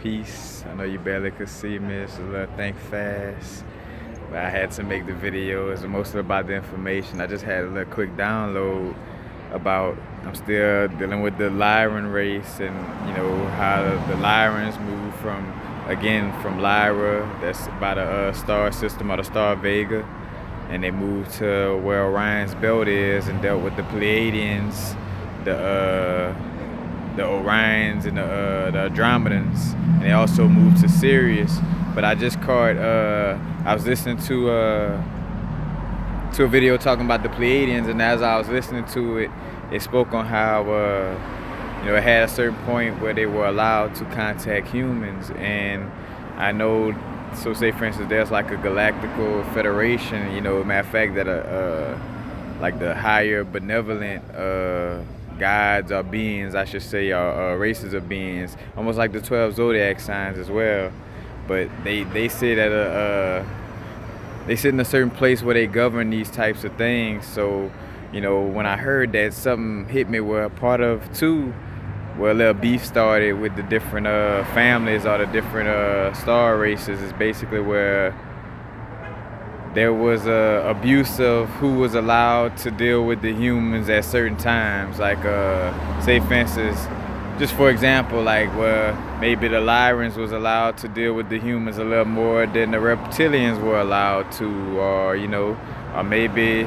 Peace. I know you barely could see me. It's a little thing fast. But I had to make the video. It's mostly about the information. I just had a little quick download about I'm still dealing with the Lyran race and how the Lyrans move from Lyra, that's by the star system or the star Vega, and they moved to where Orion's belt is and dealt with the Pleiadians, the Orions and the Andromedans, and they also moved to Sirius. But I just caught I was listening to a video talking about the Pleiadians, and as I was listening to it, it spoke on how it had a certain point where they were allowed to contact humans. And I know, so say for instance, there's like a galactical federation, matter of fact, that like the higher benevolent gods or beings, I should say, or races of beings, almost like the 12 zodiac signs as well. But they say that they sit in a certain place where they govern these types of things. So, when I heard that, something hit me where part of too, where a little beef started with the different families or the different star races, is basically where there was abuse of who was allowed to deal with the humans at certain times. Like, say for instance, just for example, like where maybe the Lyrans was allowed to deal with the humans a little more than the reptilians were allowed to, or maybe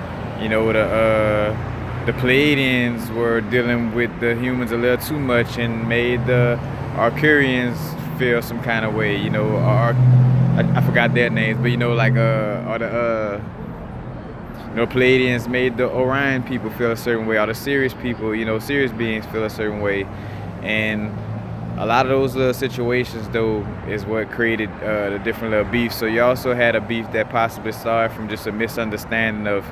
the Pleiadians were dealing with the humans a little too much and made the Arcturians feel some kind of way, or I forgot their names, but or the Pleiadians made the Orion people feel a certain way, or the Sirius people, Sirius beings feel a certain way. And a lot of those little situations, though, is what created the different little beefs. So you also had a beef that possibly started from just a misunderstanding of,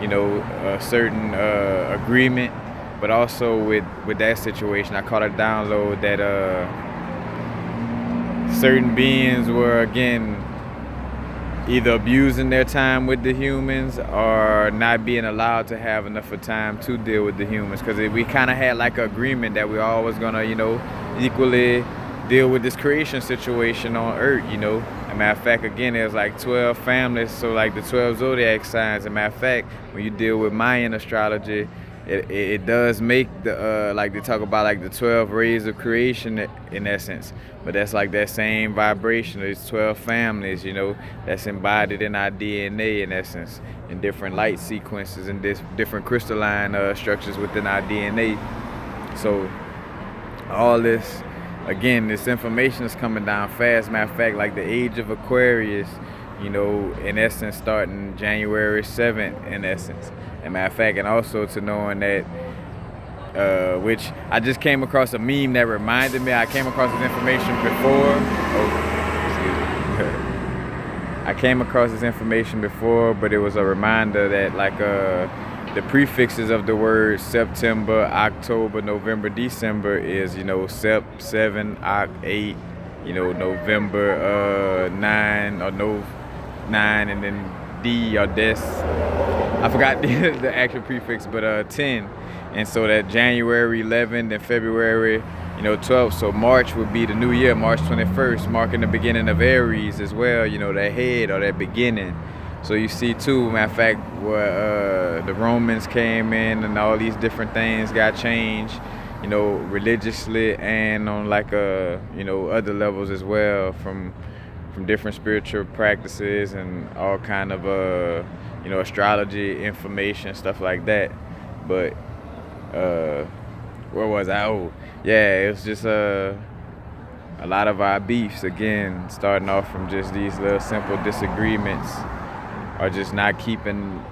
a certain agreement, but also with that situation, I caught a download that certain beings were, again, either abusing their time with the humans or not being allowed to have enough of time to deal with the humans, because we kind of had like an agreement that we all was gonna equally deal with this creation situation on Earth. As a matter of fact, again, there's like 12 families, so like the 12 zodiac signs. As a matter of fact, when you deal with Mayan astrology, it does make the like they talk about like the 12 rays of creation in essence, but that's like that same vibration. There's 12 families, that's embodied in our DNA in essence, in different light sequences and different crystalline structures within our DNA. So all this, again, this information is coming down fast. Matter of fact, like the age of Aquarius, in essence, starting January 7th, in essence. And matter of fact, and also to knowing that, which I just came across a meme that reminded me, I came across this information before. I came across this information before, but it was a reminder that like the prefixes of the words September, October, November, December is, Sep 7, Oct 8, November 9 or no 9, and then D or Des. I forgot the actual prefix, but 10. And so that January 11th and February 12th. So March would be the new year, March 21st, marking the beginning of Aries as well, that head or that beginning. So you see too, matter of fact, where the Romans came in and all these different things got changed, religiously and on like other levels as well, from different spiritual practices and all kind of astrology information, stuff like that. But where was I? Oh, yeah, it was just a lot of our beefs, again, starting off from just these little simple disagreements, or just not keeping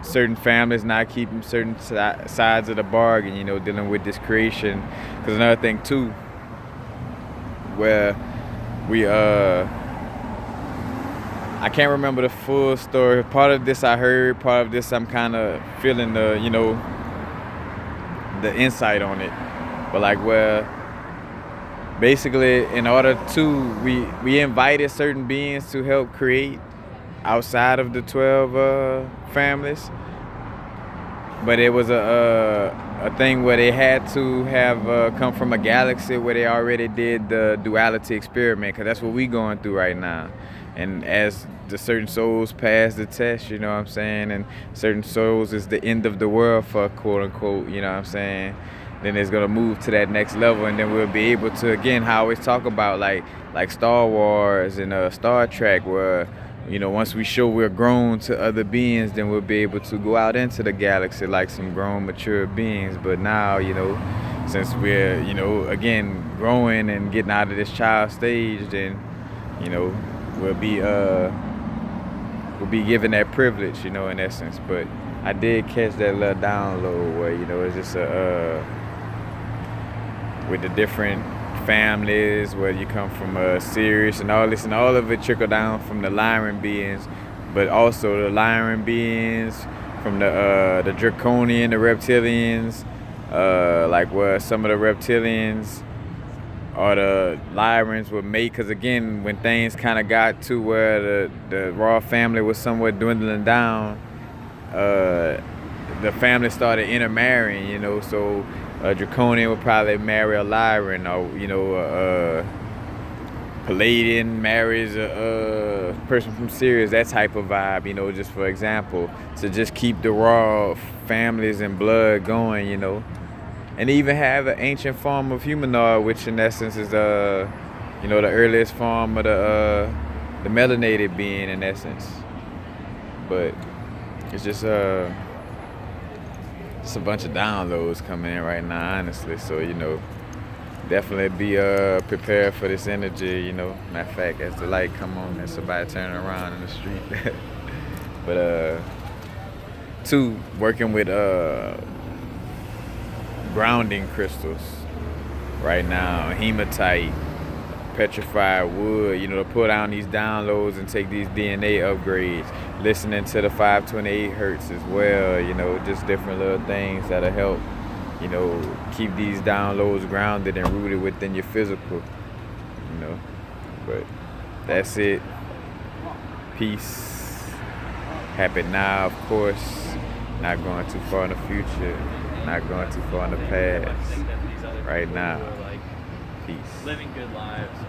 certain families, not keeping certain sides of the bargain, dealing with this creation. Because another thing too, where we I can't remember the full story. Part of this I heard, part of this I'm kind of feeling the insight on it. But like where basically in order to, we invited certain beings to help create outside of the 12 families. but it was a thing where they had to have come from a galaxy where they already did the duality experiment, because that's what we going through right now. And as the certain souls pass the test, you know what I'm saying, and certain souls is the end of the world for quote unquote, you know what I'm saying, then it's gonna move to that next level, and then we'll be able to, again, how I always talk about, like Star Wars and Star Trek, where once we show we're grown to other beings, then we'll be able to go out into the galaxy like some grown, mature beings. But now, since we're, again, growing and getting out of this child stage, then, we'll be given that privilege, in essence. But I did catch that little download where, it's just with the different families, where you come from Sirius and all this, and all of it trickle down from the Lyran beings, but also the Lyran beings from the Draconian, the reptilians, like where some of the reptilians or the Lyrans would mate, because again, when things kind of got to where the royal family was somewhat dwindling down, the family started intermarrying, so a Draconian would probably marry a Lyran, or Palladian marries a person from Sirius, that type of vibe, just for example, to just keep the raw families and blood going, and even have an ancient form of humanoid, which in essence is the earliest form of the melanated being in essence. But it's just a bunch of downloads coming in right now, honestly. So definitely be prepared for this energy. Matter of fact, as the light come on, there's somebody turning around in the street. But two, working with grounding crystals right now, hematite, petrified wood, to put down these downloads and take these DNA upgrades, listening to the 528 hertz as well, just different little things that'll help, keep these downloads grounded and rooted within your physical, but that's it. Peace. Happen now, of course, not going too far in the future, not going too far in the past, right now. Peace. Living good lives.